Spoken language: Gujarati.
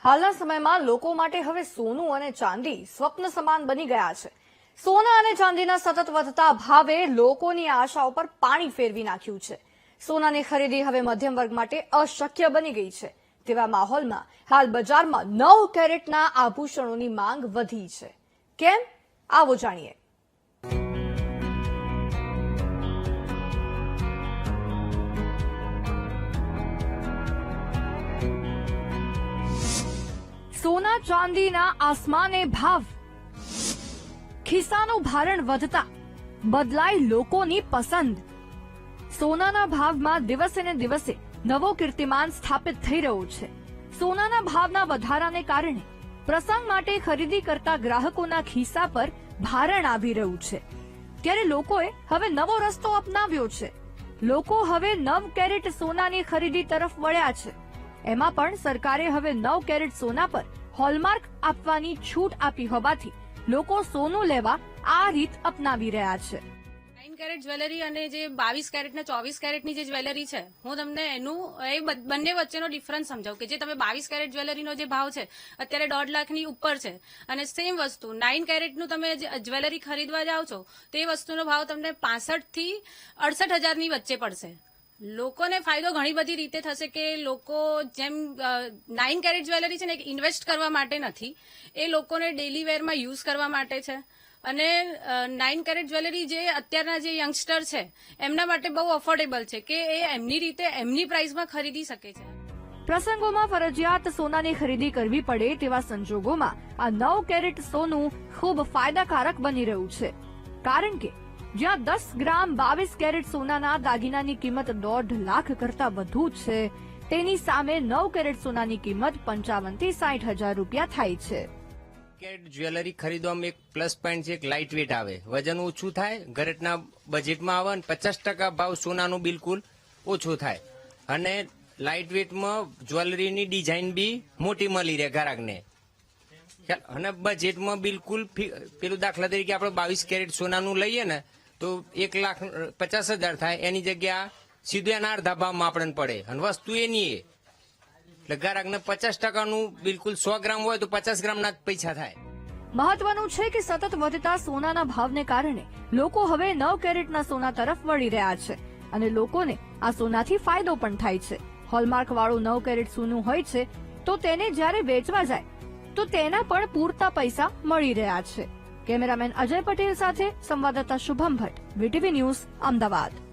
હાલના સમયમાં લોકો માટે હવે સોનું અને ચાંદી સ્વપ્ન સમાન બની ગયા છે. સોના અને ચાંદીના સતત વધતા ભાવે લોકોની આશાઓ પર પાણી ફેરવી નાખ્યું છે. સોનાની ખરીદી હવે મધ્યમ વર્ગ માટે અશક્ય બની ગઈ છે. તેવા માહોલમાં હાલ બજારમાં 9 કેરેટના આભૂષણોની માંગ વધી છે. કેમ? આવો જાણીએ. સોના ચાંદીના આસમાને ભાવ, ખિસ્સાનું ભારણ વધતા બદલાઈ લોકોની પસંદ. સોનાના ભાવમાં દિવસે ને દિવસે નવો કીર્તિમાન સ્થાપિત થઈ રહ્યો છે. સોનાના ભાવના વધારાને કારણે પ્રસંગ માટે ખરીદી કરતા ગ્રાહકોના ખિસ્સા પર ભારણ આવી રહ્યું છે. ત્યારે લોકોએ હવે નવો રસ્તો અપનાવ્યો છે. લોકો હવે 9 કેરેટ સોનાની ખરીદી તરફ વળ્યા છે. એમાં પણ સરકારે હવે 9 કેરેટ સોના પર હોલમાર્ક આપવાની છૂટ આપી હોવાથી લોકો સોનું લેવા આ રીત અપનાવી રહ્યા છે. 9 કેરેટ જ્વેલરી અને જે 22 કેરેટ ને 24 કેરેટની જે જ્વેલરી છે, હું તમને એનું બંને વચ્ચેનો ડિફરન્સ સમજાવું કે જે તમે 22 કેરેટ જ્વેલરીનો જે ભાવ છે અત્યારે 1.5 લાખની ઉપર છે, અને સેમ વસ્તુ 9 કેરેટનું તમે જ્વેલરી ખરીદવા જાઓ છો તો એ વસ્તુનો ભાવ તમને 65 થી 68 હજારની વચ્ચે પડશે. લોકોને ફાયદો ઘણી બધી રીતે થશે કે લોકો જેમ 9 કેરેટ જ્વેલરી છે ને એક ઇન્વેસ્ટ કરવા માટે નથી, એ લોકોને ડેલી વેરમાં યુઝ કરવા માટે છે. અને 9 કેરેટ જ્વેલરી જે અત્યારના જે યંગસ્ટર છે એમના માટે બહુ અફોર્ડેબલ છે કે એ એમની રીતે એમની પ્રાઇસમાં ખરીદી શકે છે. પ્રસંગોમાં ફરજિયાત સોનાની ખરીદી કરવી પડે તેવા સંજોગોમાં આ 9 કેરેટ સોનું ખૂબ ફાયદાકારક બની રહ્યું છે. કારણ કે જ્યાં 10 ગ્રામ 22 કેરેટ સોનાના દાગીનાની કિંમત 1.5 લાખ કરતા વધુ છે, તેની સામે 9 કેરેટ સોનાની કિંમત 55 થી 60 હજાર રૂપિયા થાય છે. કેરેટ જ્વેલરી ખરીદવામાં એક પ્લસ પોઈન્ટ છે, એક લાઇટ વેટ આવે, વજન ઓછું થાય, ઘરેટના બજેટમાં આવે અને 50% ભાવ સોનાનું બિલકુલ ઓછું થાય. અને લાઇટ વેટમાં જ્વેલરીની ડિઝાઇન બી મોટી મળી રહે ગ્રાહકને. અને બજેટમાં બિલકુલ પેલું દાખલા તરીકે આપણે 22 કેરેટ સોનાનું લઈએ ને તો 1,50,000 થાય, એની જગ્યા સીધું એના અડધા ભાવમાં આપણને પડે અને વસ્તુ એની એટલે ગ્રાહકને 50%નું બિલકુલ 100 ગ્રામ હોય તો 50 ગ્રામના જ પૈસા થાય. મહત્વનું છે કે સતત વધતા સોનાના ભાવને કારણે લોકો હવે 9 કેરેટના સોના તરફ વળી રહ્યા છે અને લોકોને આ સોનાથી ફાયદો પણ થાય છે. હોલમાર્ક વાળું 9 કેરેટ સોનું હોય છે તો તેને જ્યારે વેચવા જાય તો તેના પણ પૂરતા પૈસા મળી રહ્યા છે. કેમેરામેન અજય પટેલ સાથે સંવાદદાતા શુભમ ભટ્ટ, વીટીવી ન્યૂઝ, અમદાવાદ.